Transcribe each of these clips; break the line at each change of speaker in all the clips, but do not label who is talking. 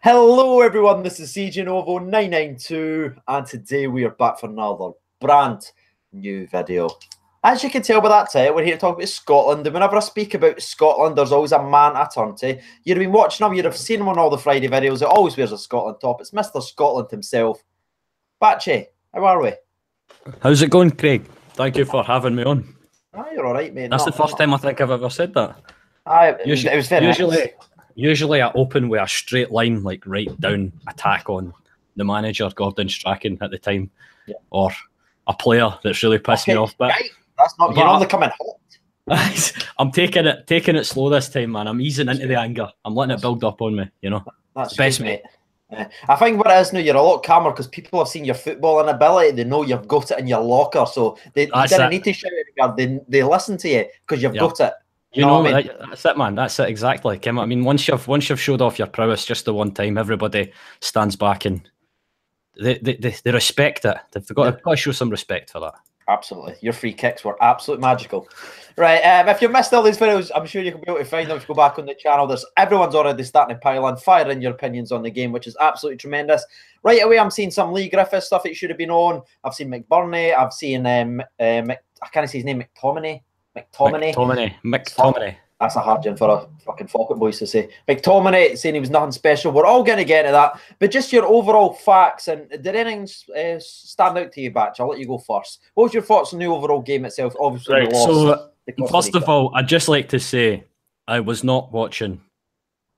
Hello everyone, this is CJ Novo 992 and today we are back for another brand new video. As you can tell by that title, we're here to talk about Scotland, and whenever I speak about Scotland, there's always a man I turn to. You'd have been watching him, you'd have seen him on all the Friday videos. It always wears a Scotland top. It's Mr. Scotland himself. Batchy, how are we?
How's it going, Craig? Thank you for having me on.
Ah, you're alright, mate.
That's the first time I think I've ever said that.
It was very nice.
Usually I open with a straight line, like right down attack on the manager, Gordon Strachan at the time, or a player that's really pissed me off. But
right. That's not, you're only coming hot.
I'm taking it slow this time, man. I'm easing into the anger. I'm letting it build up on me, you know.
That's
best,
good, mate. I think what it is now, you're a lot calmer because people have seen your footballing ability. They know you've got it in your locker, so they didn't need to shout it. They listen to you because you've got it.
You know what I mean? That's it, man. That's it exactly. Kim, I mean, once you've showed off your prowess just the one time, everybody stands back and they respect it. They've got to show some respect for that.
Absolutely. Your free kicks were absolutely magical. Right, if you missed all these videos, I'm sure you can be able to find them if you go back on the channel. Everyone's already starting to pile on, fire in your opinions on the game, which is absolutely tremendous. Right away, I'm seeing some Lee Griffiths stuff that you should have been on. I've seen McBurney. I've seen, I can't say his name, McTominay. That's a hard one for a fucking Falcon boys to say. McTominay saying he was nothing special. We're all going to get into that. But just your overall facts, and did anything stand out to you, Batch? I'll let you go first. What was your thoughts on the overall game itself? Obviously,
right, so first of all, I'd just like to say I was not watching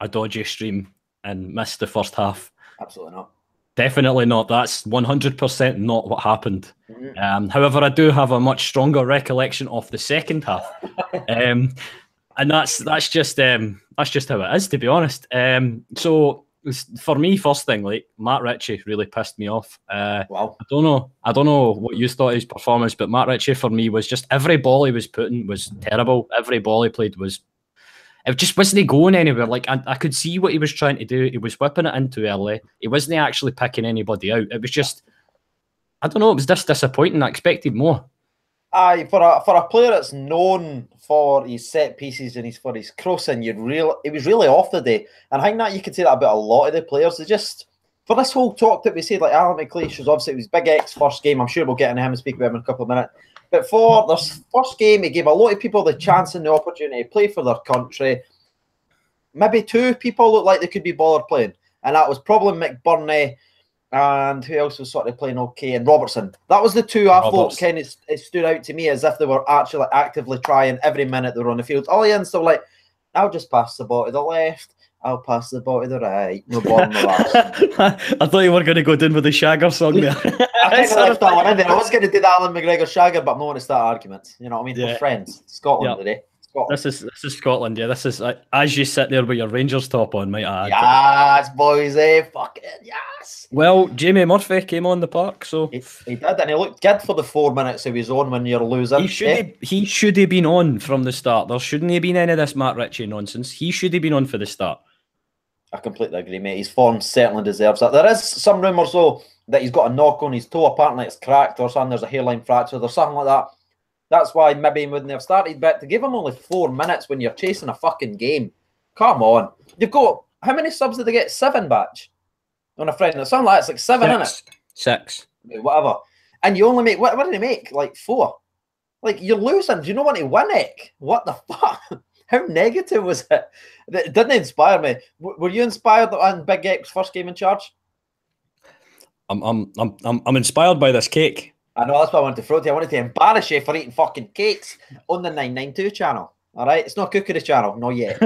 a dodgy stream and missed the first half.
Absolutely not. Definitely
not. That's 100% not what happened. However, I do have a much stronger recollection of the second half. And that's just how it is, to be honest. So for me, first thing, like Matt Ritchie really pissed me off.
Wow.
I don't know what you thought of his performance, but Matt Ritchie for me was just every ball he was putting was terrible. Every ball he played it just wasn't going anywhere. Like I could see what he was trying to do. He was whipping it in too early. He wasn't actually picking anybody out. It was just, I don't know. It was just disappointing. I expected more.
Aye, for a player that's known for his set pieces and for his crossing, it was really off the day. And I think that you could say that about a lot of the players. They just, for this whole talk that we said, like Alan McLeish was obviously it was Big X first game. I'm sure we'll get into him and speak about him in a couple of minutes. But for this first game, he gave a lot of people the chance and the opportunity to play for their country. Maybe two people looked like they could be bothered playing, and that was probably McBurney. And who else was sort of playing okay? And Robertson. That was the two I thought kind of stood out to me as if they were actually actively trying every minute they were on the field. All the ends, they were like, I'll just pass the ball to the left. I'll pass the ball to the right. No bottom the last.
I thought you were going to go down with the Shagger song there.
I left that one in there. I was going to do the Alan McGregor Shagger, but I'm not going to start arguments. You know what I mean? Yeah. We're friends. Scotland today.
Scotland. This is Scotland, yeah. This is as you sit there with your Rangers top on, might I
add. Yes, boys, fucking yes.
Well, Jamie Murphy came on the park, so
he did, and he looked good for the 4 minutes he was on when you're losing.
He should have been on from the start. There shouldn't have been any of this Matt Ritchie nonsense. He should have been on for the start.
I completely agree, mate. His form certainly deserves that. There is some rumours though that he's got a knock on his toe. Apparently, it's cracked or something. There's a hairline fracture or something like that. That's why maybe he wouldn't have started. But to give him only 4 minutes when you're chasing a fucking game, come on. You've got, how many subs did they get? 7, Batch? On a Friday. Something like that. It's like 7, isn't it?
6.
Whatever. And you only make, what did he make? Like 4. Like, you're losing. Do you not want to win it? What the fuck? How negative was it? It didn't inspire me. Were you inspired on Big X's first game in charge?
I'm inspired by this cake.
I know, that's what I wanted to throw to you. I wanted to embarrass you for eating fucking cakes on the 992 channel. All right? It's not Cookery channel. Not yet.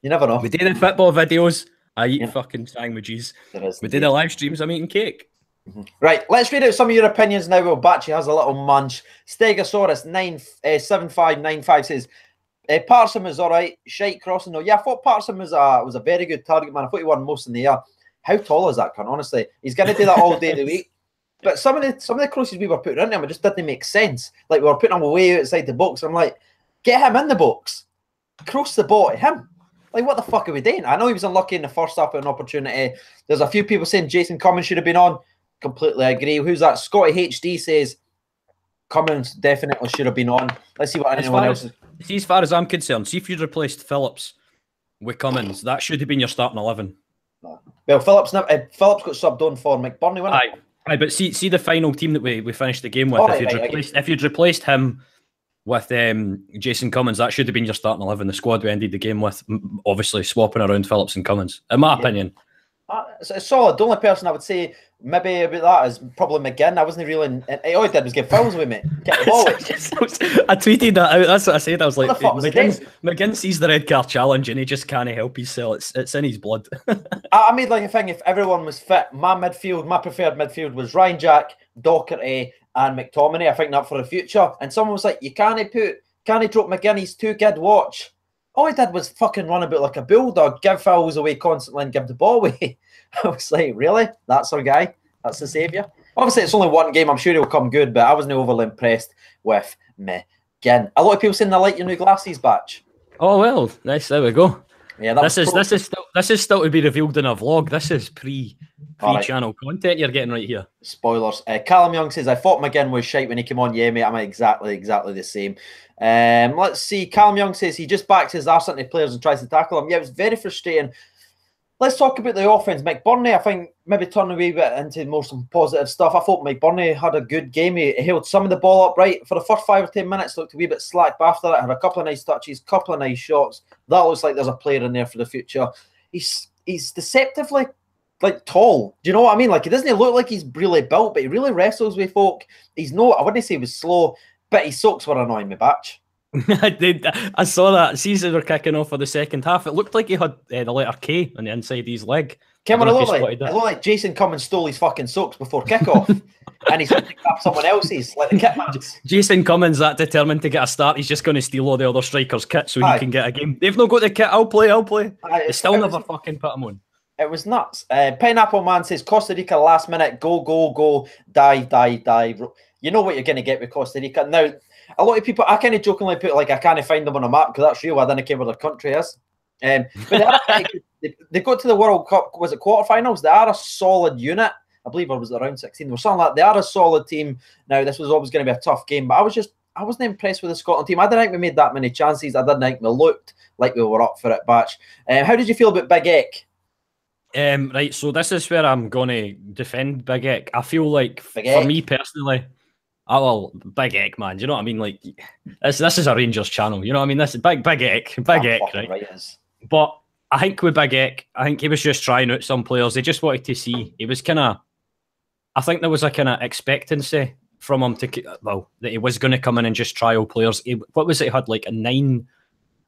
You never know.
We do the football videos. I eat fucking sandwiches. We do the live streams. I'm eating cake.
Right, let's read out some of your opinions now. Well, Batchy has a little munch. Stegosaurus 7595 says, Parson was all right. Shite crossing though. Yeah, I thought Parson was a very good target man. I thought he won most in the air. How tall is that cunt? Honestly, he's going to do that all day of the week. But some of the crosses we were putting into him, it just didn't make sense. Like we were putting him way outside the box. I'm like, get him in the box, cross the ball to him. Like what the fuck are we doing? I know he was unlucky in the first half of an opportunity. There's a few people saying Jason Cummins should have been on. Completely agree. Who's that? Scotty HD says Cummins definitely should have been on. Let's see what anyone else is.
See, as far as I'm concerned, see if you'd replaced Phillips with Cummins, that should have been your starting 11.
No. Well, Phillips got subbed on for McBurney, wasn't it?
Aye, but see the final team that we finished the game with.
Oh,
if you'd replaced him with Jason Cummins, that should have been your starting 11. The squad we ended the game with, obviously swapping around Phillips and Cummins, in my opinion.
It's solid. The only person I would say maybe about that is probably McGinn. I wasn't really. All he did was give fouls with me. Get the ball.
I tweeted that out. That's what I said. I was like, McGinn sees the red card challenge and he just can't help himself. It's in his blood.
I made like a thing. If everyone was fit, my preferred midfield was Ryan Jack, Docherty, and McTominay. I think that for the future. And someone was like, you can't drop McGinn. He's too good. Watch. All he did was fucking run about like a bulldog, give fouls away constantly and give the ball away. I was like, really? That's our guy? That's the saviour? Obviously, it's only one game. I'm sure he'll come good, but I wasn't overly impressed with McGinn. A lot of people saying they like your new glasses, Batch.
Oh, well, nice. There we go.
Yeah,
this is still to be revealed in a vlog. This is pre-channel content you're getting right here.
Spoilers. Callum Young says, I thought McGinn was shite when he came on. Yeah, mate, I'm exactly the same. Let's see. Callum Young says he just backs his arse into players and tries to tackle them. Yeah, it was very frustrating. Let's talk about the offense. McBurney, I think, maybe turn a wee bit into more some positive stuff. I thought McBurney had a good game. He held some of the ball up right for the first 5 or 10 minutes. Looked a wee bit slack, but after that, had a couple of nice touches, couple of nice shots. That looks like there's a player in there for the future. He's deceptively like tall. Do you know what I mean? Like, he doesn't look like he's really built, but he really wrestles with folk. He's I wouldn't say he was slow, but his socks were annoying me, Batch.
I saw that. Season were kicking off for the second half. It looked like he had the letter K on the inside of his leg.
It looked like Jason Cummins stole his fucking socks before kickoff, and he's going to grab someone else's, like the kitmans.
Jason Cummins, that determined to get a start, he's just going to steal all the other strikers' kit so he can get a game. They've not got the kit. I'll play. They still never fucking put him on.
It was nuts. Pineapple Man says Costa Rica last minute go, dive. You know what you're going to get with Costa Rica now. A lot of people, I kind of jokingly put like I can't find them on a map because that's real. I don't care where their country is. But they got to the World Cup. Was it quarterfinals? They are a solid unit. I believe it was around 16 or something like that. They are a solid team. Now this was always going to be a tough game, but I wasn't impressed with the Scotland team. I didn't think we made that many chances. I didn't think we looked like we were up for it, Batch. How did you feel about Big Ek?
Right, so this is where I'm going to defend Big Ek. I feel like, for me personally, Big Ek, man. Do you know what I mean? Like, this is a Rangers channel. You know what I mean? This is Big Ek, right? But I think with Big Ek, I think he was just trying out some players. He just wanted to see. He was I think there was a kind of expectancy from him that he was going to come in and just trial players. What was it? He had like 9.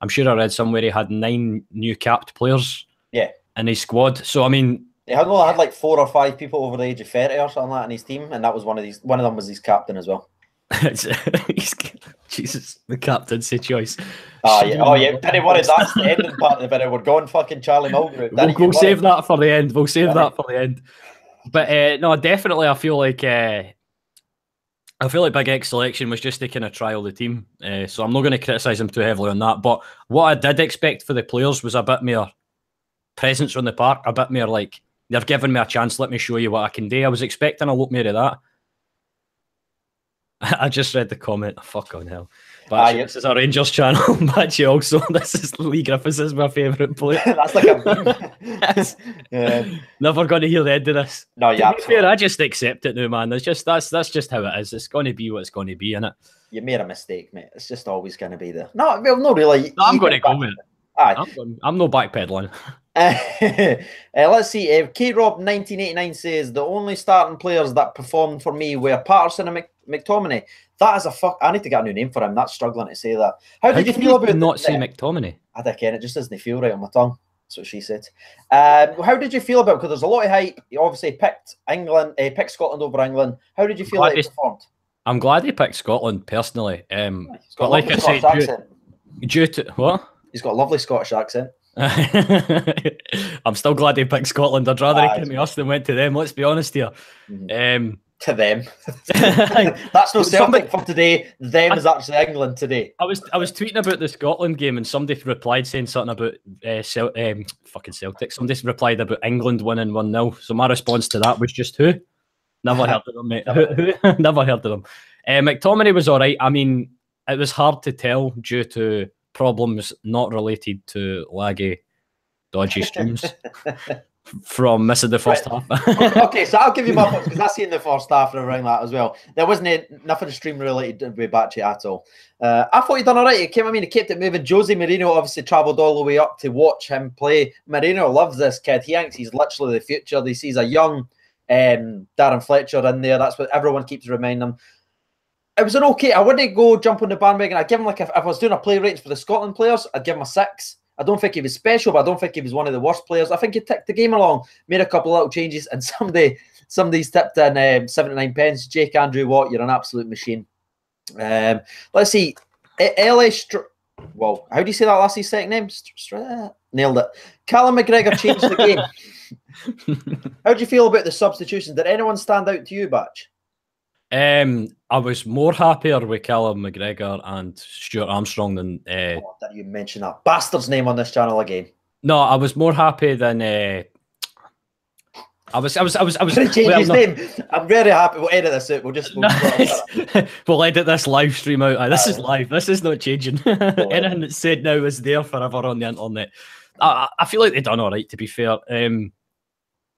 I'm sure I read somewhere he had 9 new capped players.
Yeah. In
his squad. So I mean,
he had like 4 or 5 people over the age of 30 or something like that in his team, and that was one of them was his captain as well.
Jesus, the captaincy choice.
Oh yeah. Didn't worry, that's the ending part of the video. We're going fucking Charlie Mulgrew.
We'll save that for the end. The end. But no, definitely, I feel like Big Ek's selection was just to kind of trial the team. So I'm not going to criticise him too heavily on that. But what I did expect for the players was a bit more presence on the park, a bit more like, they've given me a chance, let me show you what I can do. I was expecting a lot more of that. I just read the comment. Fuck on hell. But this is our Rangers channel. Batchy also. This is Lee Griffiths is my favourite player.
That's like a meme.
Never going to hear the end of this.
No, yeah.
Fair, I just accept it now, man. That's just how it is. It's going to be what it's going to be, innit?
You made a mistake, mate. It's just always going to be there. No, well, not really.
No, I'm going to go with it. I'm no backpedaling.
Let's see. K-Rob 1989 says the only starting players that performed for me were Patterson and McTominay. That is I need to get a new name for him. That's struggling to say that. How did you feel about
not say McTominay?
I don't care. It just doesn't feel right on my tongue. That's what she said. How did you feel about? Because there's a lot of hype. He obviously picked Scotland over England. How did you feel like he performed?
I'm glad he picked Scotland personally. But like I said, due to what?
He's got a lovely Scottish accent.
I'm still glad he picked Scotland. I'd rather he came to us than went to them. Let's be honest here.
To them. That's no Celtic for today. Them is actually England today.
I was tweeting about the Scotland game and somebody replied saying something about fucking Celtic. Somebody replied about England winning 1-0. So my response to that was just who? Never heard of them, mate. Who? Never heard of them. McTominay was all right. I mean, it was hard to tell due to problems not related to laggy, dodgy streams. from missing the first half.
Okay, so I'll give you my points because I seen the first half and around that as well. There wasn't nothing stream related with Batchy at all. I thought he'd done all right. He kept it moving. Jose Mourinho obviously travelled all the way up to watch him play. Mourinho loves this kid. He thinks he's literally the future. He sees a young Darren Fletcher in there. That's what everyone keeps reminding him. It was an okay. I wouldn't go jump on the bandwagon. I'd give him like if I was doing a play ratings for the Scotland players, I'd give him a 6. I don't think he was special, but I don't think he was one of the worst players. I think he ticked the game along, made a couple of little changes, and somebody's tipped in 79 pence. Jake Andrew Watt, you're an absolute machine. Let's see. Well, how do you say that lassie's second name? Nailed it. Callum McGregor changed the game. How do you feel about the substitutions? Did anyone stand out to you, Batch?
I was more happier with Callum McGregor and Stuart Armstrong than.
Did you mention that bastard's name on this channel again?
No, I was more happy than. I was.
Change his name. I'm very happy. We'll edit this out.
We'll edit this live stream out. This is live. This is not changing. Anything that's said now is there forever on the internet. I feel like they've done all right. To be fair,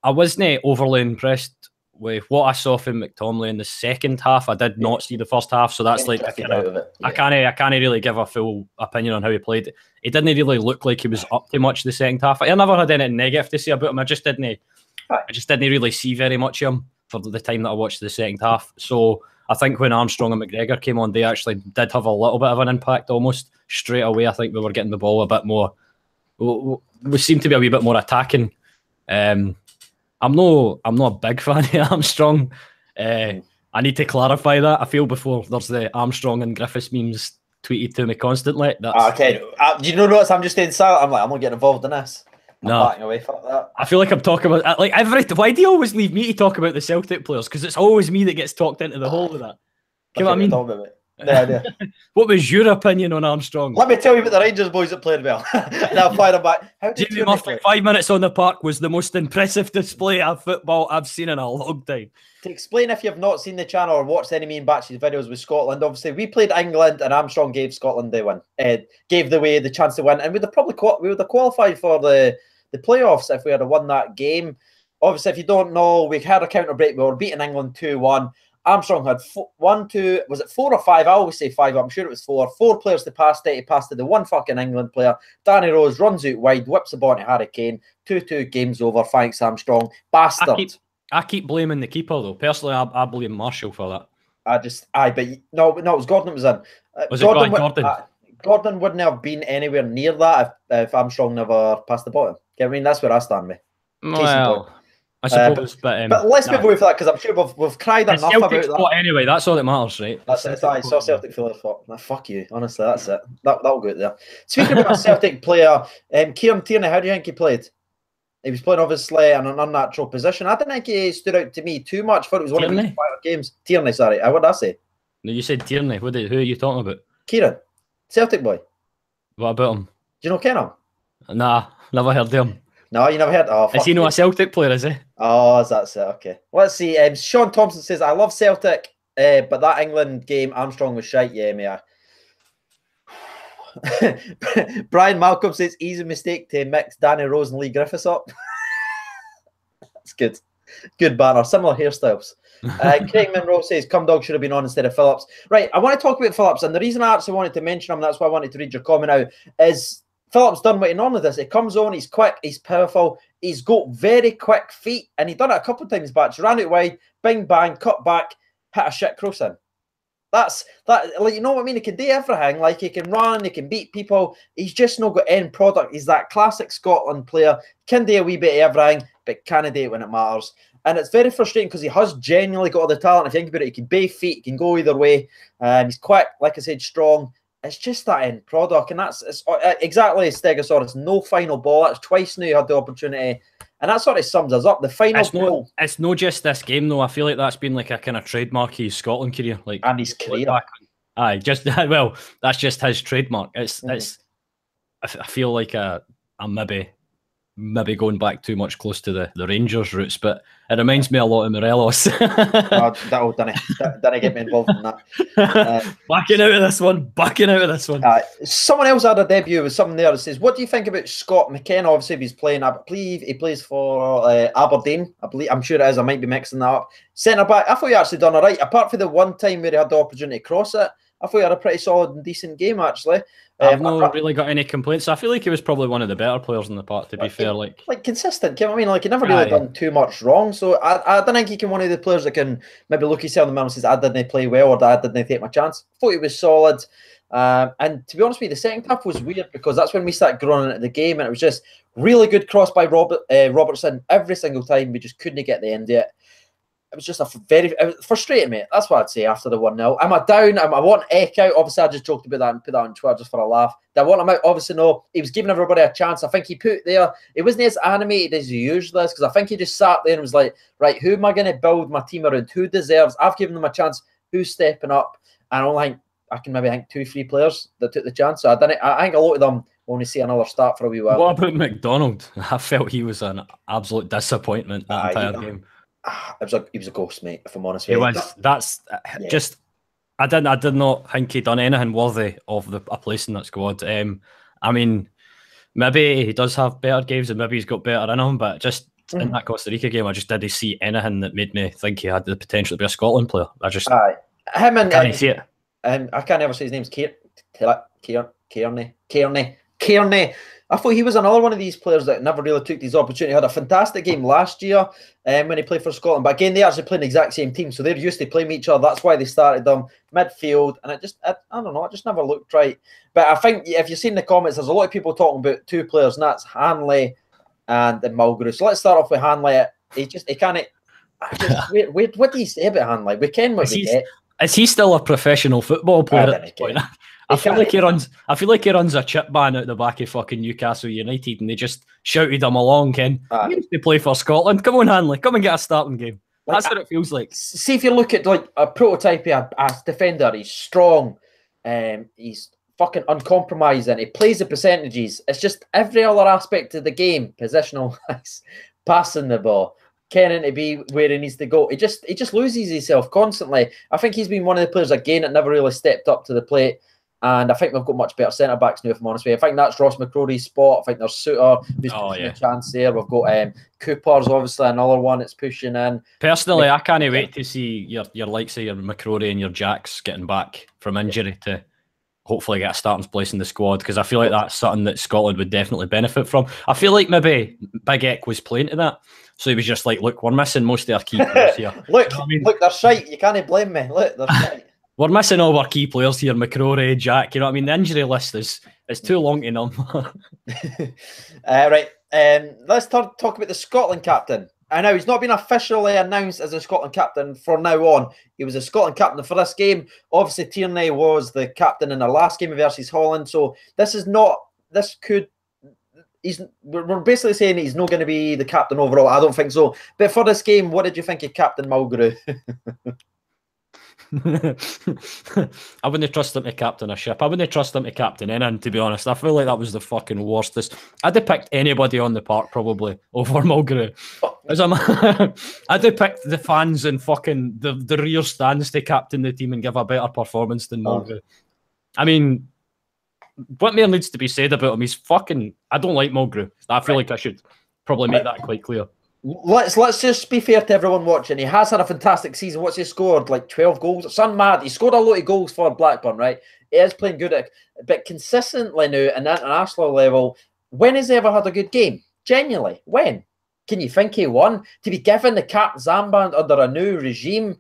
I wasn't overly impressed with what I saw from McTominay in the second half. I did not see the first half, so that's like I can't really give a full opinion on how he played. He didn't really look like he was up to much the second half. I never had anything negative to say about him. I just didn't really see very much of him for the time that I watched the second half. So I think when Armstrong and McGregor came on, they actually did have a little bit of an impact almost straight away. I think we were getting the ball a bit more. We seemed to be a wee bit more attacking. I'm not a big fan of Armstrong. I need to clarify that. I feel before there's the Armstrong and Griffiths memes tweeted to me constantly.
Okay. Do you know what? I'm just staying silent. I'm not getting involved in this. I'm backing away from that.
I feel like I'm talking about like why do you always leave me to talk about the Celtic players? Because it's always me that gets talked into the hole with that. You know what I mean? No idea. What was your opinion on Armstrong?
Let me tell you about the Rangers boys that played well. And I'll fire them back.
Jamie Murphy, 5 minutes on the park was the most impressive display of football I've seen in a long time.
To explain, if you've not seen the channel or watched any me and Batch's videos with Scotland, obviously we played England and Armstrong gave Scotland the win. Gave the chance to win, and we would have qualified for the playoffs if we had won that game. Obviously, if you don't know, we had a counter break. We were beating England 2-1. Armstrong had 4 or 5? I always say 5. I'm sure it was 4. 4 players to pass it. He passed to the one fucking England player. Danny Rose runs out wide, whips the ball to Harry Kane. 2-2, game's over. Thanks, Armstrong. Bastard.
I keep blaming the keeper though. Personally, I blame Marshall for that.
No, it was Gordon that was in.
Was it Gordon?
Gordon wouldn't have been anywhere near that if Armstrong never passed the ball. I mean, that's where I stand with.
Well, I suppose, but
let's move away from that because I'm sure we've cried enough about that.
Anyway, that's all that matters, right?
That's it. I saw Celtic feel thought, fuck you. Honestly, that's it. That'll go there. Speaking about a Celtic player, Kieran Tierney, how do you think he played? He was playing obviously in an unnatural position. I didn't think he stood out to me too much. Thought it was one of his quieter games. Tierney, sorry. What did I say?
No, you said Tierney. Who are you talking about?
Kieran, Celtic boy.
What about him?
Do you know ken him?
Nah, never heard of him.
No, you never heard? Oh,
is he not a Celtic player, is he?
Oh, that's it. Okay. Let's see. Sean Thompson says, I love Celtic, but that England game, Armstrong was shite. Yeah, mate. Brian Malcolm says, easy mistake to mix Danny Rose and Lee Griffiths up. That's good. Good banner. Similar hairstyles. Craig Monroe says, Cumdog should have been on instead of Phillips. Right, I want to talk about Phillips, and the reason I actually wanted to mention him, that's why I wanted to read your comment out, is Phillips done what he normally does. He comes on, he's quick, he's powerful, he's got very quick feet, and he done it a couple of times back. Ran out wide, bing bang, cut back, hit a shit cross in. That's that, like, you know what I mean? He can do everything. Like, he can run, he can beat people. He's just not got end product. He's that classic Scotland player. Can do a wee bit of everything, but can't do it when it matters. And it's very frustrating because he has genuinely got all the talent. If you think about it, he can bay feet, he can go either way. He's quick, like I said, strong. It's just that end product, and it's exactly Stegosaurus. No final ball. That's twice now you had the opportunity, and that sort of sums us up. The final goal.
It's not just this game though. I feel like that's been like a kind of trademark of his Scotland career, like
and his career.
Aye, just well, that's just his trademark. It's. I feel like I'm maybe maybe going back too much close to the Rangers roots, but it reminds me a lot of Morelos.
That'll didn't get me involved in that.
Backing out of this one.
Someone else had a debut with something there that says, what do you think about Scott McKenna? Obviously, he's playing, I believe he plays for Aberdeen. I'm sure it is. I might be mixing that up. Centre back, I thought he actually done all right. Apart from the one time where he had the opportunity to cross it, I thought he had a pretty solid and decent game, actually.
I've not really got any complaints. I feel like he was probably one of the better players in the park, to be fair. Like
consistent, you know what I mean? Like, he never really done too much wrong. So I don't think he can one of the players that can maybe look himself in the mirror and says, I didn't play well, or I didn't take my chance. I thought he was solid. And to be honest with you, the second half was weird because that's when we started growing into the game, and it was just really good cross by Robertson every single time. We just couldn't get the end of it. It was just it was frustrating, mate. That's what I'd say after the 1-0. Am I down? I want Eck out. Obviously, I just joked about that and put that on Twitter just for a laugh. Do I want him out? Obviously, no. He was giving everybody a chance. I think he put there, it wasn't as animated as he usually is, because I think he just sat there and was like, right, who am I going to build my team around? Who deserves? I've given them a chance. Who's stepping up? And I can maybe think 2-3 players that took the chance. So I think a lot of them want to see another start for a wee while.
What about McDonald? I felt he was an absolute disappointment that entire game.
He was a ghost, mate, if I'm honest with you.
He was. That's just. I did not think he'd done anything worthy of a place in that squad. I mean, maybe he does have better games and maybe he's got better in him, but just in that Costa Rica game, I just didn't see anything that made me think he had the potential to be a Scotland player. I just can't see it.
I can't ever say his name's Kearney. I thought he was another one of these players that never really took his opportunity. He had a fantastic game last year when he played for Scotland. But again, they actually play in the exact same team, so they're used to playing each other. That's why they started them midfield. And I don't know, it just never looked right. But I think if you've seen the comments, there's a lot of people talking about two players, and that's Hanley and Mulgrew. So let's start off with Hanley. He can't. What do you say about Hanley? We can what we get.
Is he still a professional football player at this point? I feel like he runs a chip ban out the back of fucking Newcastle United, and they just shouted him along, Ken. He used to play for Scotland. Come on, Hanley, come and get a starting game. That's what it feels like.
See, if you look at like a prototype as defender, he's strong, he's fucking uncompromising. He plays the percentages. It's just every other aspect of the game, positional, passing the ball, caring to be where he needs to go. He just loses himself constantly. I think he's been one of the players again that never really stepped up to the plate. And I think we've got much better centre backs now, if I'm honest with you. I think that's Ross McCrory's spot. I think there's Suter who's pushing a chance there. We've got Cooper's obviously another one that's pushing in.
Personally, I can't wait to see your likes of your McCrory and your Jacks getting back from injury to hopefully get a starting place in the squad, because I feel like that's something that Scotland would definitely benefit from. I feel like maybe Big Eck was playing to that. So he was just like, look, we're missing most of our key players here.
Look, they're shite. You can't blame me. Look, they're shite.
We're missing all our key players here, McCrory, Jack. You know what I mean? The injury list is too long to number.
Right. Let's talk about the Scotland captain. I know he's not been officially announced as a Scotland captain from now on. He was a Scotland captain for this game. Obviously, Tierney was the captain in the last game versus Holland. So we're basically saying he's not going to be the captain overall. I don't think so. But for this game, what did you think of Captain Mulgrew?
I wouldn't trust him to captain a ship. I wouldn't trust him to captain anything, to be honest. I feel like that was the fucking worstest. I'd have picked anybody on the park probably over Mulgrew. I'd have picked the fans and fucking the rear stands to captain the team and give a better performance than Mulgrew. I mean, what more needs to be said about him? He's fucking... I don't like Mulgrew. I feel like I should probably make that quite clear.
Let's just be fair to everyone watching. He has had a fantastic season. What's he scored? Like 12 goals? Something mad. He scored a lot of goals for Blackburn, right? He is playing good but consistently now at an international level. When has he ever had a good game? Genuinely, when? Can you think he won? To be given the captain's armband under a new regime?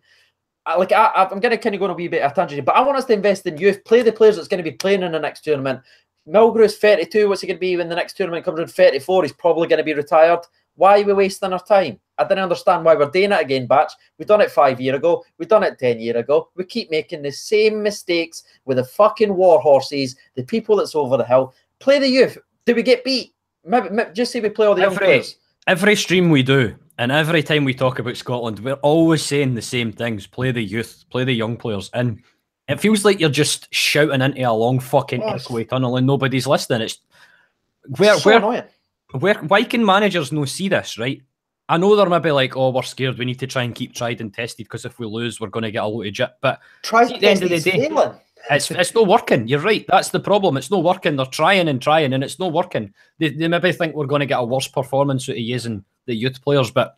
I'm going to kind of go on a wee bit of a tangent, but I want us to invest in youth, play the players that's going to be playing in the next tournament. Mulgrew's 32. What's he going to be when the next tournament comes in? 34. He's probably going to be retired. Why are we wasting our time? I didn't understand why we're doing it again, Batch. We've done it 5 years ago. We've done it 10 years ago. We keep making the same mistakes with the fucking war horses, the people that's over the hill. Play the youth. Do we get beat? Maybe just say we play all the young players.
Every stream we do, and every time we talk about Scotland, we're always saying the same things. Play the youth, play the young players. And it feels like you're just shouting into a long fucking echoey tunnel and nobody's listening. It's
so annoying.
why can managers no see this, right? I know they're maybe like, oh, we're scared, we need to try and keep tried and tested because if we lose, we're going to get a load of jip. But
Tried
at the end of the
tested
day,
failing.
it's not working. You're right. That's the problem. It's not working. They're trying and trying, and it's not working. They maybe think we're going to get a worse performance out of using the youth players, but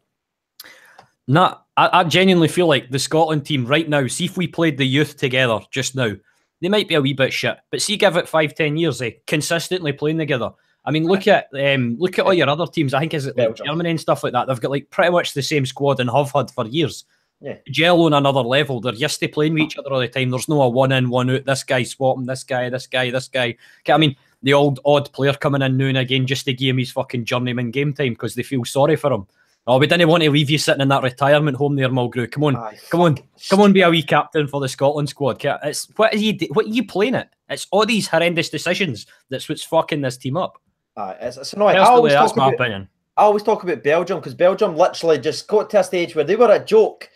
I genuinely feel like the Scotland team right now, see if we played the youth together just now, they might be a wee bit shit. But see, give it 5-10 years, consistently playing together. I mean, look at all your other teams. I think is it like Germany and stuff like that. They've got like pretty much the same squad and have had for years.
Yeah.
Gel on another level. They're used to playing with each other all the time. There's no a one in, one out. This guy swapping this guy. I mean, the old odd player coming in now and again just to give him his fucking journeyman game time because they feel sorry for him. Oh, we didn't want to leave you sitting in that retirement home there, Mulgrew. Come on, be a wee captain for the Scotland squad. It's what are you playing at? It's all these horrendous decisions that's what's fucking this team up.
It's annoying.
That's my opinion.
I always talk about Belgium because Belgium literally just got to a stage where they were a joke.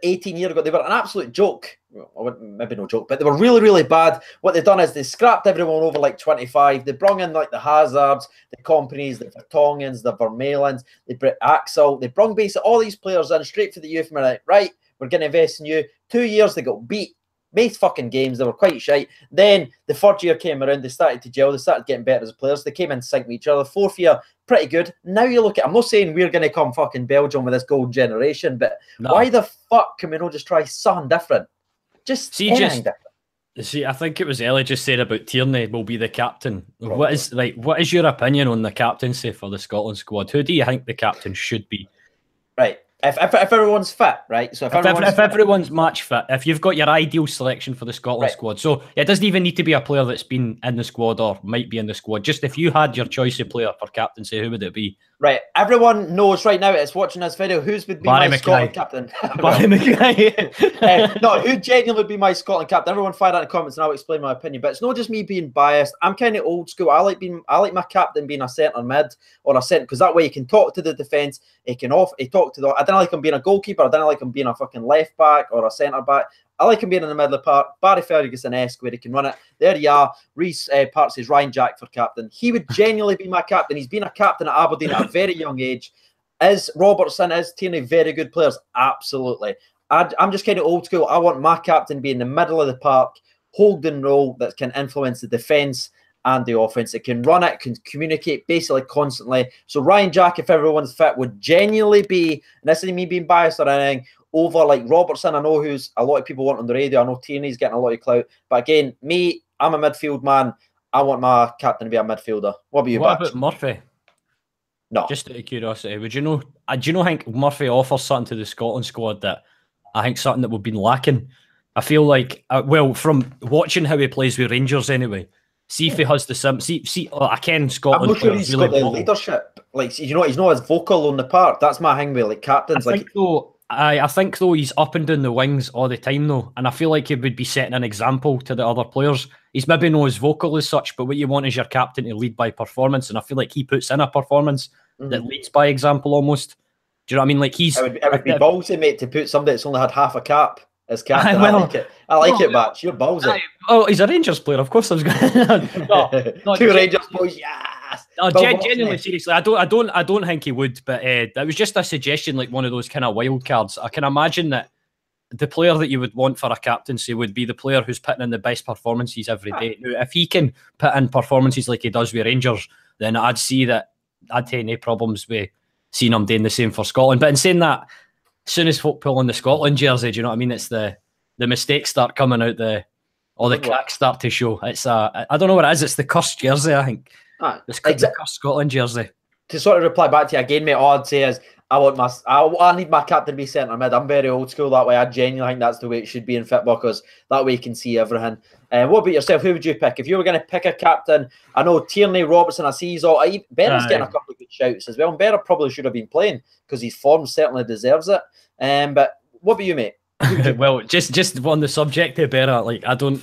18 years ago, they were an absolute joke. Well, maybe no joke, but they were really, really bad. What they've done is they scrapped everyone over like 25. They brought in like the Hazards, the Companies, the Vertongans, the Vermaelens, they brought Axel. They brought basically all these players in straight for the youth. And we're like, right, we're going to invest in you. 2 years, they got beat. Both fucking games, they were quite shite. Then the third year came around, they started to gel, they started getting better as players. They came in sync with each other. Fourth year, pretty good. Now you look at, I'm not saying we're going to come fucking Belgium with this golden generation, but why the fuck can we not just try something different? Anything different.
See, I think it was Ellie just said about Tierney will be the captain. What is your opinion on the captaincy for the Scotland squad? Who do you think the captain should be?
Right. If everyone's fit, right? So if
everyone's match fit, if you've got your ideal selection for the Scotland squad, so it doesn't even need to be a player that's been in the squad or might be in the squad. Just if you had your choice of player for captaincy, who would it be? Right.
Everyone knows right now it's watching this video. Who would be my Scotland captain?
Barry McKay.
No, who genuinely would be my Scotland captain? Everyone fire that in the comments and I'll explain my opinion. But it's not just me being biased. I'm kind of old school. I like my captain being a centre mid or a centre because that way he can talk to the defence. He talk to the. I don't like him being a goalkeeper. I don't like him being a fucking left back or a centre back. I like him being in the middle of the park. Barry Ferguson-esque where he can run it. There you are. Reece Parts says Ryan Jack for captain. He would genuinely be my captain. He's been a captain at Aberdeen at a very young age. Is Robertson, is Tierney very good players? Absolutely. I'm just kind of old school. I want my captain to be in the middle of the park, holding role that can influence the defence and the offense. It can run it, can communicate basically constantly. So Ryan Jack, if everyone's fit, would genuinely be, and this isn't me being biased or anything, over like Robertson. I know who's a lot of people want on the radio. I know Tierney's getting a lot of clout. But again, me, I'm a midfield man. I want my captain to be a midfielder. What about you,
What about Murphy?
No.
Just out of curiosity, do you know, I think Murphy offers something to the Scotland squad that I think something that we've been lacking. I feel like, well, from watching how he plays with Rangers anyway, see if he has the I can Scotland.
I'm not sure he's got the leadership. Like, you know, he's not as vocal on the park. That's my thing with like captains.
I think though he's up and down the wings all the time though, and I feel like he would be setting an example to the other players. He's maybe not as vocal as such, but what you want is your captain to lead by performance, and I feel like he puts in a performance that leads by example almost. Do you know what I mean? Like it
would be ballsy, mate, to put somebody that's only had half a cap as captain. I like it, Batch. You're ballsy.
Oh, he's a Rangers player, of course. I was going.
Two Rangers boys, yes.
No, genuinely, seriously, I don't think he would. But that was just a suggestion, like one of those kind of wild cards. I can imagine that the player that you would want for a captaincy would be the player who's putting in the best performances every day. Now, if he can put in performances like he does with Rangers, then I'd see that I'd have no problems with seeing him doing the same for Scotland. But in saying that, as soon as folk pull on the Scotland jersey, do you know what I mean? It's the mistakes start coming out, the cracks start to show. It's I don't know what it is. It's the cursed jersey, I think. The cursed Scotland jersey.
To sort of reply back to you again, mate, all I'd say is I need my captain to be centre mid. I'm very old school that way. I genuinely think that's the way it should be in football because that way you can see everything. What about yourself? Who would you pick? If you were going to pick a captain, I know Tierney, Robertson, I see he's all. Berra's getting a couple of good shouts as well. And Berra probably should have been playing because his form certainly deserves it. But what about you, mate?
Well, just on the subject of Berra, like I don't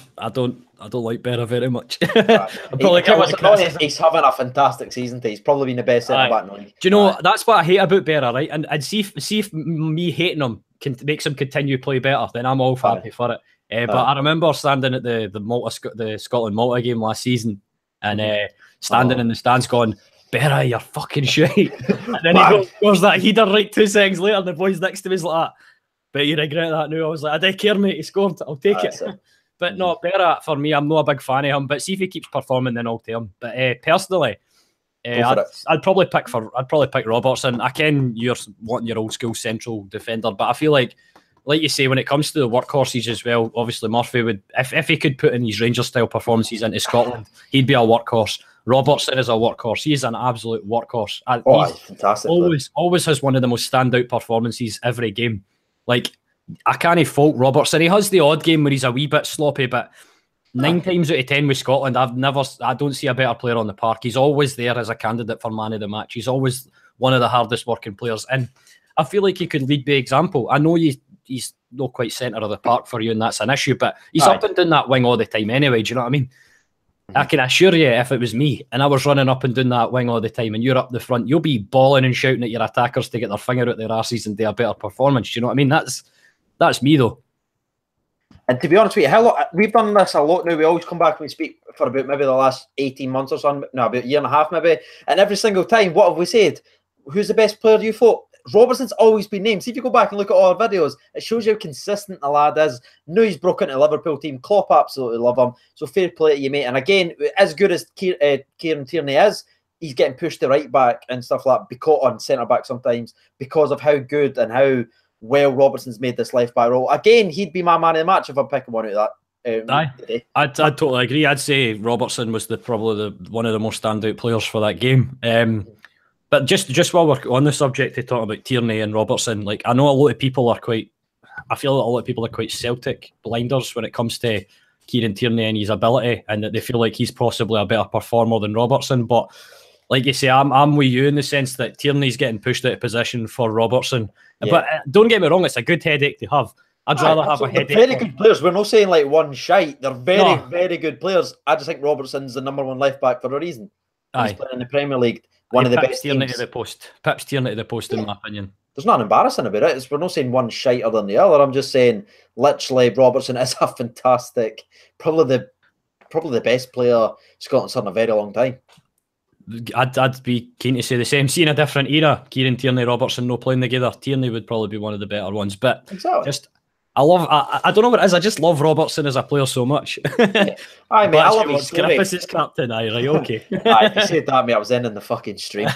like Berra very much.
He's having a fantastic season. He's probably been the best centre back in the league.
Do you know that's what I hate about Berra, right? And see if me hating him makes him continue to play better, then I'm all happy for it. But I remember standing at the Scotland Malta game last season and standing in the stands going, Berra, you're fucking shite. And then he goes that header right 2 seconds later, and the boys next to me is like that. But you regret that now. I was like, I don't care, mate. He scored. I'll take it. But no, Berra, for me, I'm not a big fan of him. But see if he keeps performing, then I'll take him. But personally, I'd probably pick Robertson. I ken you're wanting your old school central defender, but I feel like you say, when it comes to the workhorses as well, obviously Murphy would, if he could put in his Rangers style performances into Scotland, he'd be a workhorse. Robertson is a workhorse. He's an absolute workhorse.
He's fantastic.
Always has one of the most standout performances every game. Like, I can't fault Robertson. He has the odd game where he's a wee bit sloppy, but 9 times out of 10 with Scotland, I don't see a better player on the park. He's always there as a candidate for man of the match. He's always one of the hardest working players, and I feel like he could lead by example. I know he's not quite centre of the park for you, and that's an issue, but he's up and down that wing all the time anyway. Do you know what I mean? I can assure you, if it was me and I was running up and down that wing all the time and you're up the front, you'll be bawling and shouting at your attackers to get their finger out their arses and do a better performance. Do you know what I mean? That's me, though.
And to be honest with you, we've done this a lot now. We always come back and we speak for about maybe the last 18 months or something. No, about a year and a half maybe. And every single time, what have we said? Who's the best player you thought? Robertson's always been named. See, if you go back and look at all our videos, it shows you how consistent the lad is. Now he's broken into the Liverpool team. Klopp absolutely love him. So fair play to you, mate. And again, as good as Kieran Tierney is, he's getting pushed to right back and stuff like that, because on centre back sometimes, because of how good and how well Robertson's made this left back role. Again, he'd be my man of the match if I'm picking one out of that.
I'd totally agree. I'd say Robertson was probably one of the more standout players for that game. But just while we're on the subject of talking about Tierney and Robertson, like, I know a lot of people are quite Celtic blinders when it comes to Kieran Tierney and his ability, and that they feel like he's possibly a better performer than Robertson. But like you say, I'm with you in the sense that Tierney's getting pushed out of position for Robertson. Yeah. But don't get me wrong, it's a good headache to have. I'd rather have a headache.
They're very good players. We're not saying like one shite. They're very good players. I just think Robertson's the number one left back for a reason. He's playing in the Premier League. One of the best teams.
Pips Tierney to the post, in my opinion.
There's nothing embarrassing about it. We're not saying one shiter than the other. I'm just saying, literally, Robertson is a fantastic, probably the best player Scotland's had in a very long time.
I'd be keen to say the same. See, in a different era, Kieran Tierney, Robertson no playing together, Tierney would probably be one of the better ones. But
exactly.
I don't know what it is. I just love Robertson as a player so much.
Aye, mate, I love his story.
Griffiths is captain. Aye, right, okay.
Aye, if you said that, mate, I was in the fucking stream.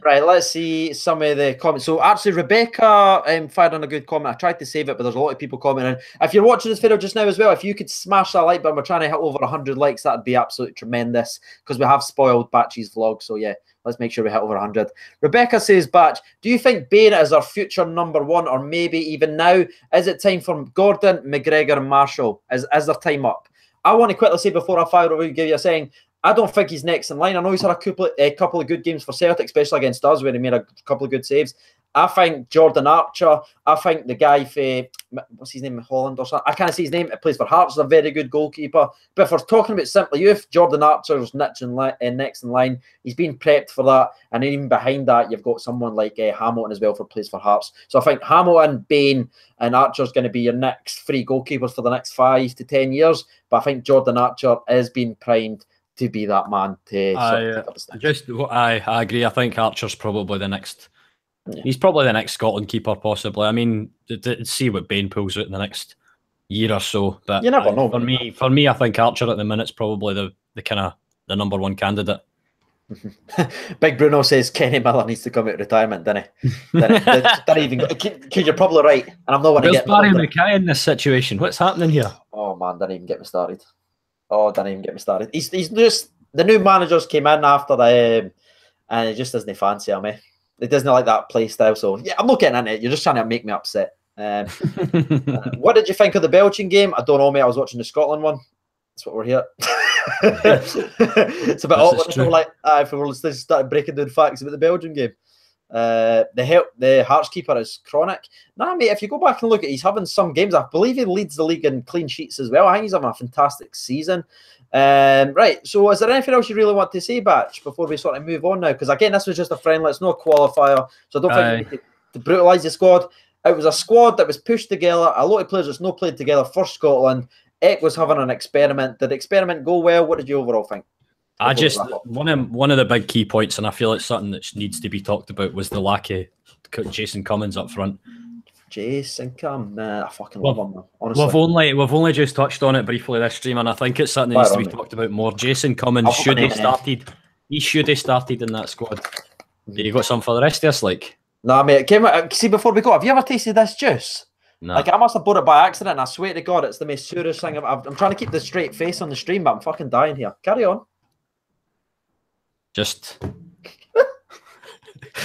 Right, let's see some of the comments. So actually, Rebecca fired on a good comment. I tried to save it, but there's a lot of people commenting. If you're watching this video just now as well, if you could smash that like button, we're trying to hit over 100 likes. That'd be absolutely tremendous, because we have spoiled Batchy's vlog. So yeah, let's make sure we hit over 100. Rebecca says, Batch, do you think Bain is our future number one, or maybe even now? Is it time for Gordon, McGregor and Marshall? Is their time up? I want to quickly say before I fire over and give you a saying, I don't think he's next in line. I know he's had a couple of good games for Celtic, especially against us, where he made a couple of good saves. I think Jordan Archer, I think the guy for, what's his name, Holland or something, I can't see his name, he plays for Hearts, is a very good goalkeeper. But if we're talking about simply youth, Jordan Archer's next in line. He's been prepped for that. And even behind that, you've got someone like Hamilton as well for plays for Hearts. So I think Hamilton, Bain and Archer's going to be your next three goalkeepers for the next 5 to 10 years. But I think Jordan Archer is being primed to be that man.
I agree. I think Archer's probably the next... Yeah. He's probably the next Scotland keeper, possibly. I mean, see what Bain pulls out in the next year or so. But
you never know.
For me, I think Archer at the minute's probably the kind of the number one candidate.
Big Bruno says Kenny Miller needs to come out of retirement, didn't he? Because you're probably right, and I'm not going to get.
Where's Barry Mackay in this situation? What's happening here?
Oh man, don't even get me started. He's just, the new managers came in after the, and it just doesn't fancy him. It doesn't like that play style. So yeah, I'm not getting into it. You're just trying to make me upset. What did you think of the Belgian game? I don't know, mate. I was watching the Scotland one. That's what we're here. It's a bit awkward. Like, if we were started breaking down facts about the Belgian game. The Hearts keeper is chronic. Nah, mate, if you go back and look at, he's having some games. I believe he leads the league in clean sheets as well. I think he's having a fantastic season. Right, so is there anything else you really want to say, Batch, before we sort of move on now? Because again, this was just a friendly, it's not a qualifier, so I don't think we need to brutalise the squad. It was a squad that was pushed together, a lot of players that's not played together for Scotland. Eck was having an experiment. Did the experiment go well? What did you overall think?
I just one of the big key points, and I feel it's something that needs to be talked about, was the lack of Jason Cummins up front.
Jason Cummins, man, I fucking love him, man. Honestly,
we've only just touched on it briefly this stream, and I think it's something that needs to be talked about more. Jason Cummins should have started. He should have started in that squad. You got something for the rest of us, like?
Nah, mate. See, before we go, have you ever tasted this juice? No. Like, I must have bought it by accident, and I swear to God, it's the most surest thing I'm trying to keep the straight face on the stream, but I'm fucking dying here. Carry on.
Just...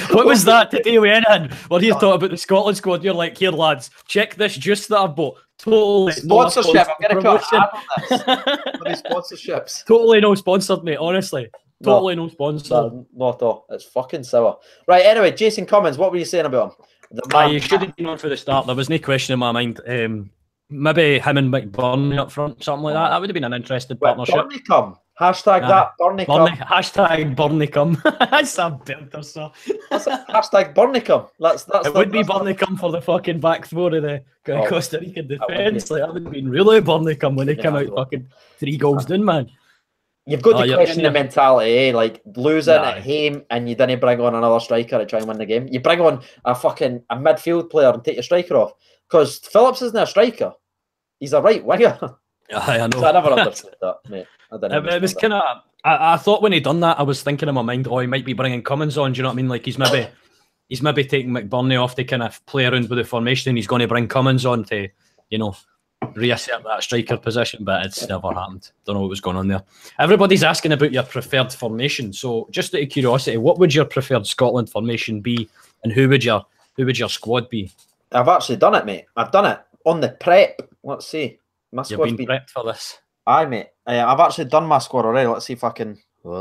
What was that today we in? When you talk about the Scotland squad, you're like, here, lads, check this juice that I've bought. Totally
sponsorship. I'm going to put an ad on this. Sponsorships.
Totally no sponsored, mate, honestly. Totally no sponsor.
No, not at all. It's fucking sour. Right, anyway, Jason Cummins, what were you saying about him?
You should have been on for the start. There was no question in my mind. Maybe him and McBurney up front, something like that. That would have been an interesting partnership.
Burnley come. Hashtag that. Burnley come.
Hashtag Burnley come. That's a builder, so.
Hashtag Burnley come.
It would be Burnley come for the fucking back four of the Costa Rica defence. That would have been really Burnley come when they came out fucking 3 goals down, man.
You've got to question the mentality, eh? Like losing at home and you didn't bring on another striker to try and win the game. You bring on a midfield player and take your striker off. Because Phillips isn't a striker. He's a right winger.
I know.
So I never understood that, mate.
It was kind of... I thought when he done that, I was thinking in my mind, he might be bringing Cummins on. Do you know what I mean? Like he's maybe taking McBurney off to kind of play around with the formation, and he's going to bring Cummins on to, reassert that striker position, but it's never happened. Don't know what was going on there. Everybody's asking about your preferred formation. So just out of curiosity, what would your preferred Scotland formation be, and who would your squad be?
I've actually done it, mate. I've done it on the prep. Let's see.
My squad's been prepped for this.
Aye, mate. I've actually done my squad already. Let's see if I can. So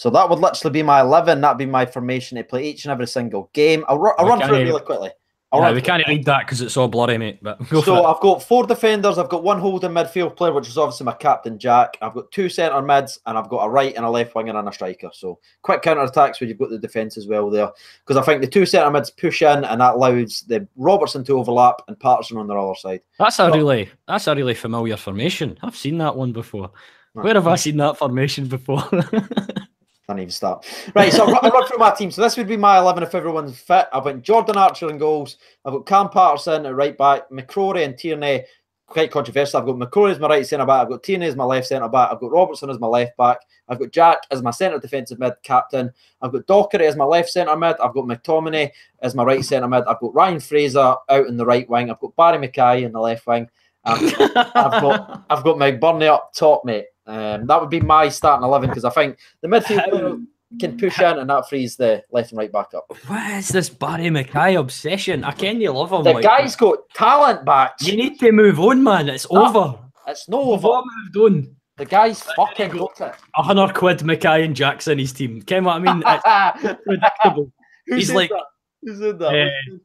that would literally be my 11. That'd be my formation to play each and every single game. I'll run through it really quickly.
We can't read that because it's all blurry, mate. But
so I've got 4 defenders. I've got 1 holding midfield player, which is obviously my captain, Jack. I've got 2 centre mids, and I've got a right and a left winger and a striker. So quick counter attacks where you've got the defence as well there. Because I think the 2 centre mids push in, and that allows the Robertson to overlap and Patterson on their other side.
That's a really familiar formation. I've seen that one before. Where have I seen that formation before?
I didn't even start. Right, so I run through my team. So this would be my 11 if everyone's fit. I've got Jordan Archer in goals. I've got Cam Patterson at right back. McCrory and Tierney, quite controversial. I've got McCrory as my right centre back. I've got Tierney as my left centre back. I've got Robertson as my left back. I've got Jack as my centre defensive mid captain. I've got Dockery as my left centre mid. I've got McTominay as my right centre mid. I've got Ryan Fraser out in the right wing. I've got Barry Mackay in the left wing. I've got McBurney up top, mate. That would be my starting 11 because I think the midfield can push in and that frees the left and right back up.
What is this Barry Mackay obsession? I can't love him.
The guy's got talent back.
You need to move on, man. It's over.
It's not over.
Moved on.
The guy's fucking got it.
£100 Mackay and Jackson, his team. Ken what I mean? It's predictable.
He's like that? Who said that?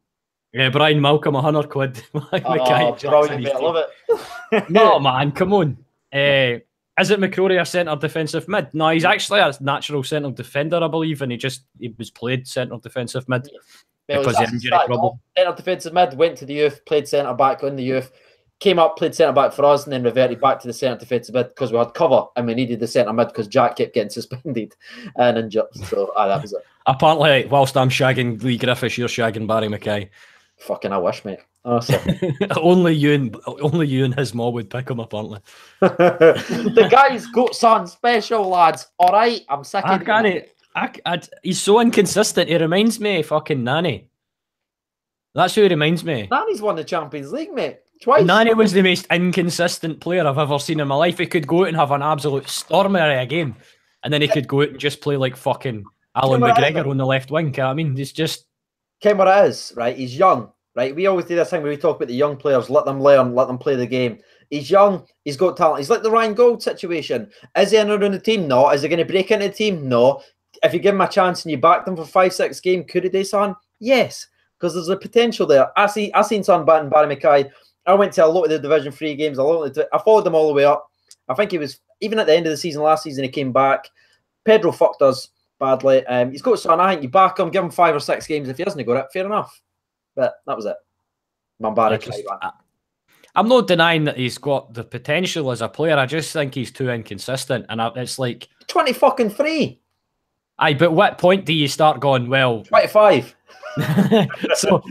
Yeah, Brian Malcolm, £100.
Mackay, brilliant, I love it.
No, man, come on. Is it McCrory a centre defensive mid? No, he's actually a natural centre defender, I believe, and he was played centre defensive mid because of injury problem.
Centre defensive mid, went to the youth, played centre back in the youth, came up, played centre back for us, and then reverted back to the centre defensive mid because we had cover and we needed the centre mid because Jack kept getting suspended and injured. So that was it.
Apparently, whilst I'm shagging Lee Griffiths, you're shagging Barry Mackay.
Fucking, I wish, mate. Honestly.
only you and his mom would pick him, apparently.
The guy's got something special, lads. All right, I'm sick of
it. He's so inconsistent. He reminds me of fucking Nani. That's who he reminds me.
Nani's won the Champions League, mate. Twice.
Nani was the most inconsistent player I've ever seen in my life. He could go out and have an absolute stormer of a game, and then he could go out and just play like fucking Alan McGregor on the left wing. I mean, it's just...
Ken what it is, right? He's young, right? We always do this thing where we talk about the young players, let them learn, let them play the game. He's young, he's got talent. He's like the Ryan Gold situation. Is he in around the team? No. Is he going to break into the team? No. If you give him a chance and you back him for 5-6 games, could he do something? Yes, because there's a potential there. I seen something batting Barry Mackay. I went to a lot of the Division 3 games. I followed them all the way up. I think he was, even at the end of the season, last season, he came back. Pedro fucked us badly. He's got something. I think you back him, give him 5 or 6 games. If he hasn't got it, fair enough. But that was it.
I'm not denying that he's got the potential as a player. I just think he's too inconsistent, and it's like
20 fucking 3.
Aye, but what point do you start going, well,
25.
so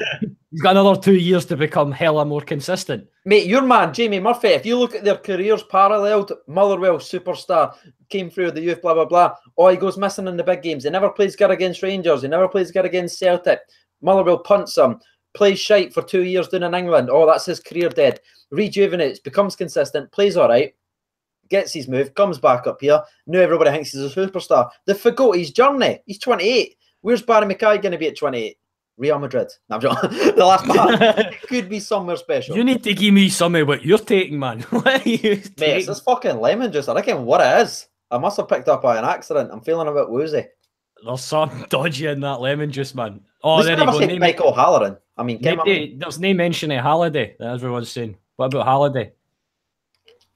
he's got another 2 years to become hella more consistent.
Mate, your man, Jamie Murphy, if you look at their careers paralleled, Motherwell, superstar, came through the youth, blah, blah, blah. Oh, he goes missing in the big games. He never plays good against Rangers. He never plays good against Celtic. Motherwell punts him. Plays shite for 2 years down in England. Oh, that's his career dead. Rejuvenates, becomes consistent, plays all right, gets his move, comes back up here. Now everybody thinks he's a superstar. They forgot his journey. He's 28. Where's Barry Mackay going to be at 28? Real Madrid. No, I'm joking. The last part. It could be somewhere special.
You need to give me some of what you're taking, man. What are you taking?
Mate, it's this fucking lemon juice. I reckon what it is. I must have picked up by an accident. I'm feeling a bit woozy.
There's some dodgy in that lemon juice, man. Oh,
there you go. Michael Halloran. I mean,
there's no mention of Halliday that everyone's saying. What about Halliday?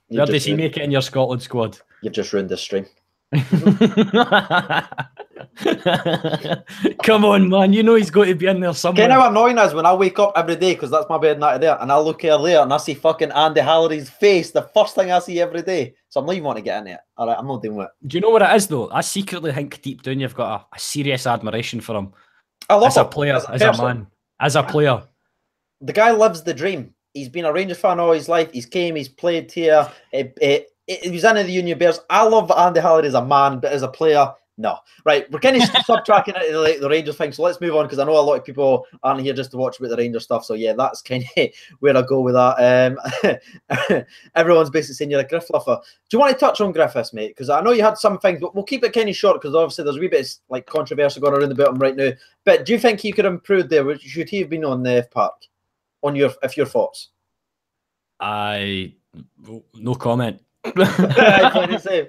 Where does he make it in your Scotland squad?
You've just ruined this stream.
Come on, man. You know he's got to be in there somewhere.
You know how annoying is when I wake up every day, because that's my bed night there, and I look here there and I see fucking Andy Halliday's face, the first thing I see every day. So I'm not even wanting to get in it. All right, I'm not doing it.
Do you know what it is, though? I secretly think deep down you've got a serious admiration for him.
I love him.
As a player, as a man, as a player.
The guy lives the dream. He's been a Rangers fan all his life. He's came, he's played here. He was into the Union Bears. I love Andy Halliday as a man, but as a player, no. Right, we're kind of subtracting it the Rangers thing, so let's move on, because I know a lot of people aren't here just to watch about the Rangers stuff, so yeah, that's kind of where I go with that. Everyone's basically saying you're a Griff lover. Do you want to touch on Griffiths, mate? Because I know you had some things, but we'll keep it kind of short, because obviously there's a wee bit of, like, controversy going around about him right now. But do you think he could have improved there? Should he have been on the F Park? On your thoughts?
No comment.
Plain and safe.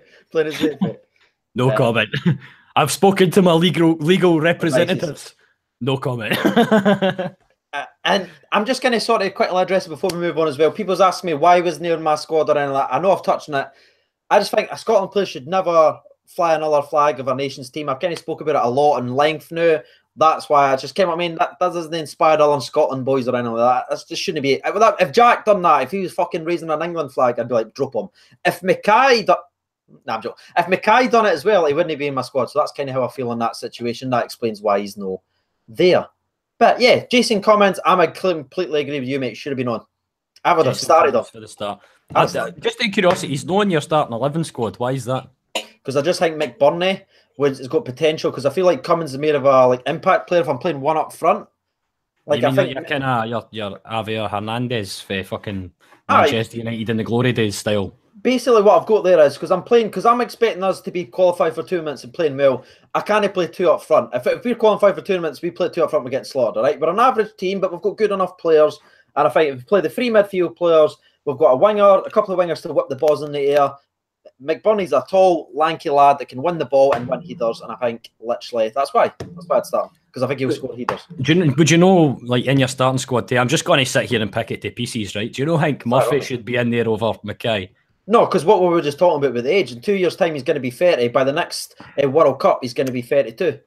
No comment. I've spoken to my legal representatives. No comment.
And I'm just going to sort of quickly address it before we move on as well. People's asking me why was near my squad or anything like that. I know I've touched on it. I just think a Scotland player should never fly another flag of our nation's team. I've kind of spoke about it a lot in length now. That's why I just came. I mean, that doesn't inspire all on Scotland boys or anything like that. That just shouldn't be. If Jack done that, if he was fucking raising an England flag, I'd be like, drop him. If Mackay I'm joking. If Mackay done it as well, he wouldn't be in my squad. So that's kind of how I feel in that situation. That explains why he's no there. But yeah, Jason comments. I completely agree with you, mate. Should have been on. I would have started off
for the start. Just out of curiosity, he's not in your starting 11 squad. Why is that?
Because I just think McBurney has got potential. Because I feel like Cummins is more of a impact player if I'm playing one up front. Like, I think
you're kind of your Javier Hernandez for fucking Manchester United in the glory days style.
Basically, what I've got there is because I'm expecting us to be qualified for tournaments and playing well. I can't play two up front. If we're qualified for tournaments, we play two up front, we get slaughtered. All right, we're an average team, but we've got good enough players. And I think if we play the three midfield players, we've got a couple of wingers to whip the balls in the air. McBurney's a tall, lanky lad that can win the ball and win headers, and I think literally that's why I'd start, because I think he'll score headers.
Would you know, like in your starting squad, I'm just going to sit here and pick it to pieces, right? Do you know Hank Murphy should be in there over Mackay?
No, because what we were just talking about with the age, in 2 years' time he's going to be 30. By the next World Cup, he's going to be 32.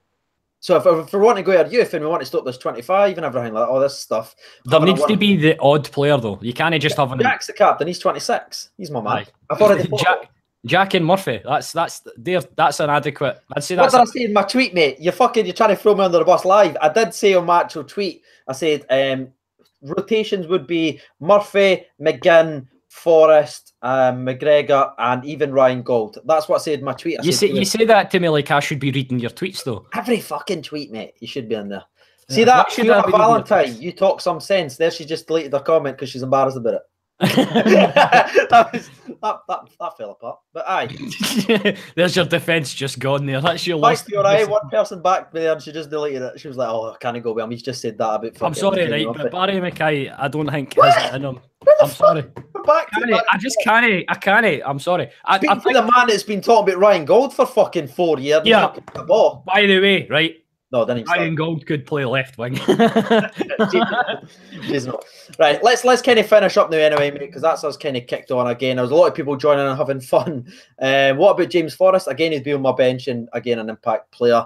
So if we want to go our youth and we want to stop this 25 and everything like all this stuff,
there needs to be the odd player though. You can't just have
Jack's the captain. He's 26. He's my man. I've already
Jack and Murphy. That's an adequate. I'd say
that's.
What
did I say in my tweet, mate? You're trying to throw me under the bus live. I did say on my actual tweet. I said rotations would be Murphy, McGinn, Forrest, McGregor, and even Ryan Gold. That's what I said in my tweet.
You say that to me like I should be reading your tweets though.
Every fucking tweet, mate. You should be in there. See that? Fiona Valentine, you talk some sense. There, she just deleted her comment because she's embarrassed about it. that fell apart. But aye.
There's your defence just gone there. That's your last.
One person back there and she just deleted it. She was like, "Oh, I can't go with him. He's just said that about."
I'm sorry, right? But Barry Mackay, I don't think has it in him. I'm sorry. I just can't. I can't. I'm sorry. I think
the man that's been talking about Ryan Gold for fucking 4 years.
Yeah.
The ball.
By the way, right?
No, then
Ryan Gold could play left wing.
Right, let's kind of finish up now anyway, mate, because that's us kind of kicked on again. There was a lot of people joining and having fun. What about James Forrest? Again, he'd be on my bench and again an impact player.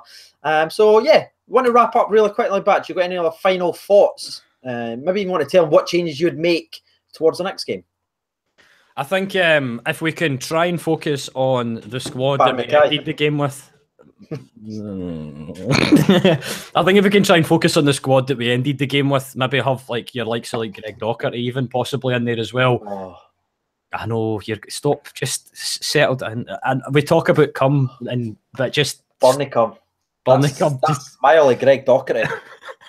So yeah, want to wrap up really quickly, Batch? You got any other final thoughts? Maybe you want to tell him what changes you'd make towards the next game?
I think if we can try and focus on the squad that we ended the game with. I think if we can try and focus on the squad that we ended the game with, maybe have like your likes of like Greg Docherty even possibly in there as well.
Oh.
I know you're just settled in, and we talk about but just
Burnley That's my only Greg Docherty.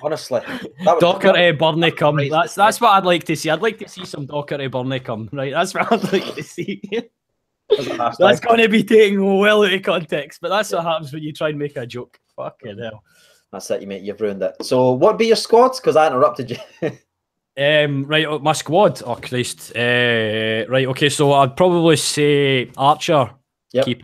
Honestly,
Docherty, Burnley come. That's what I'd like to see. I'd like to see some Docherty, Burnley come. Right, that's what I'd like to see. That's going to be taken well out of context, but that's what happens when you try and make a joke. Fucking hell.
That's it, you mate. You've ruined it. So, what would be your squads? Because I interrupted you.
Right, my squad. Oh Christ. Right, okay. So I'd probably say Archer, keeper.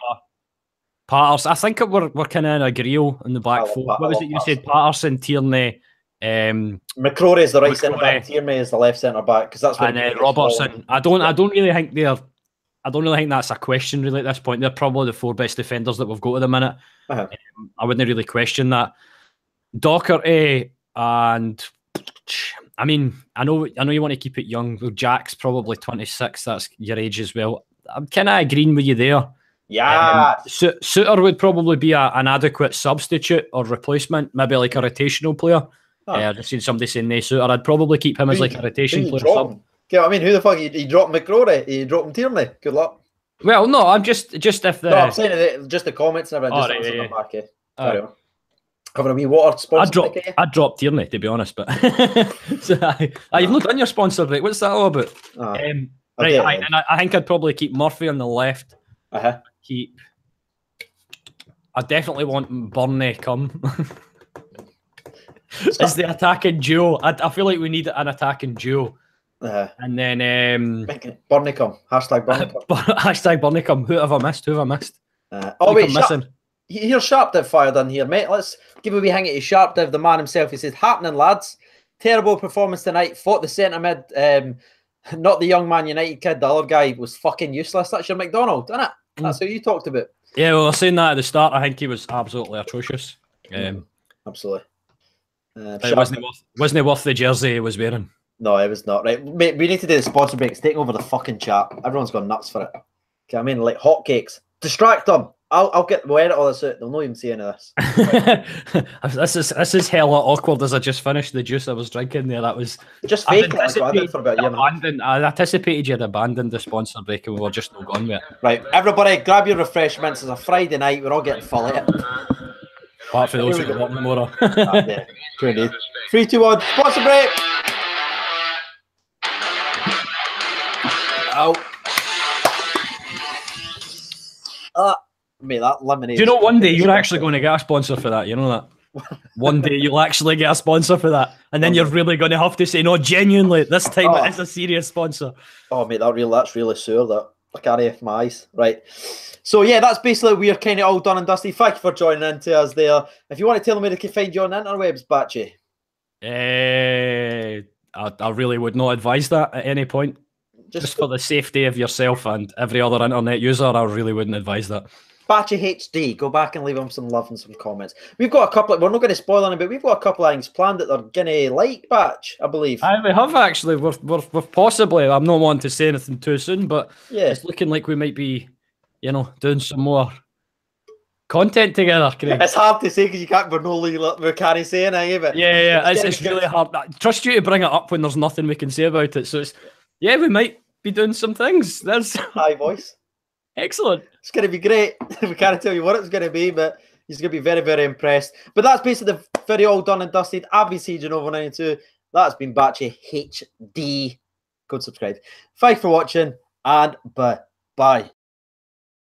Patterson. I think we're kind of in a grill in the back four. What was it you said? Patterson, Tierney.
McCrory is the right centre back. Tierney is the left centre back because that's
and Robertson. I don't really think that's a question really at this point. They're probably the 4 best defenders that we've got at the minute. I wouldn't really question that. Docherty and I mean, I know you want to keep it young. Well, Jack's probably 26. That's your age as well. I'm kind of agreeing with you there.
Yeah.
Suter would probably be an adequate substitute or replacement, maybe like a rotational player. I've just seen somebody saying no Suter. I'd probably keep him as like a rotation player.
You know what I mean? Who the fuck? You drop McCrory? You drop Tierney? Good luck.
Well, no, I'm just if the...
No, I'm saying just the comments and everything. Just answering back. Carry on. Having a wee water sponsor.
I'd drop Tierney, to be honest, but so, you've not done your sponsor break. What's that all about? And I think I'd probably keep Murphy on the left. I definitely want Burnley come. It's the attacking duo. I feel like we need an attacking duo. And then
Burnley come. Hashtag Burnley come.
Hashtag Burnley come. Who have I missed?
Missing? Here's Sharp Div fired in here, mate. Let's give a wee hang at you. Sharp Div, the man himself. He says, happening, lads. Terrible performance tonight. Fought the centre mid. Not the young Man United kid. The other guy was fucking useless. That's your McDonald, isn't it? That's who you talked about.
Yeah, well, I was saying that at the start. I think he was absolutely atrocious.
Absolutely.
It wasn't worth the jersey he was wearing.
No, it was not. Right, mate, we need to do the sponsor break. It's taking over the fucking chat. Everyone's gone nuts for it. Okay, I mean, like hotcakes. Distract them. We'll edit all this out. They'll not even see any of this.
This is hella awkward as I just finished the juice I was drinking there. That was
just fake it. I did for about a year.
I anticipated you'd abandoned the sponsor break and we were just not gone with it.
Right, everybody, grab your refreshments. It's a Friday night. We're all getting full of it.
Apart for those who are walking tomorrow.
3, 2, 1. Sponsor break. Out. Mate, that lemonade.
Do you know one day you're actually going to get a sponsor for that? You know that? One day you'll actually get a sponsor for that. And then you're really going to have to say, no, genuinely, this time it is a serious sponsor. Oh, mate, that's really sore, that. I can't have my eyes. Right. So, yeah, that's basically we're kind of all done and dusty. Thank you for joining in to us there. If you want to tell them where they can find you on the interwebs, Batchy. I really would not advise that at any point. Just for the safety of yourself and every other internet user, I really wouldn't advise that.
batchyhd, go back and leave them some love and some comments. We've got a couple, we're not going to spoil any, but we've got a couple of things planned that they're going to like, Batch, I believe.
We have actually. We're possibly, I'm not wanting to say anything too soon, but yeah, it's looking like we might be, doing some more content together, Craig. It's hard to say because we can't say anything, but yeah, it's really hard. I trust you to bring it up when there's nothing we can say about it. So it's, we might be doing some things. There's high voice. Excellent. It's going to be great. We can't tell you what it's going to be, but he's going to be very, very impressed. But that's basically the video all done and dusted. I've been Siege over 92. That's been Batchy HD. Go subscribe. Thanks for watching and bye.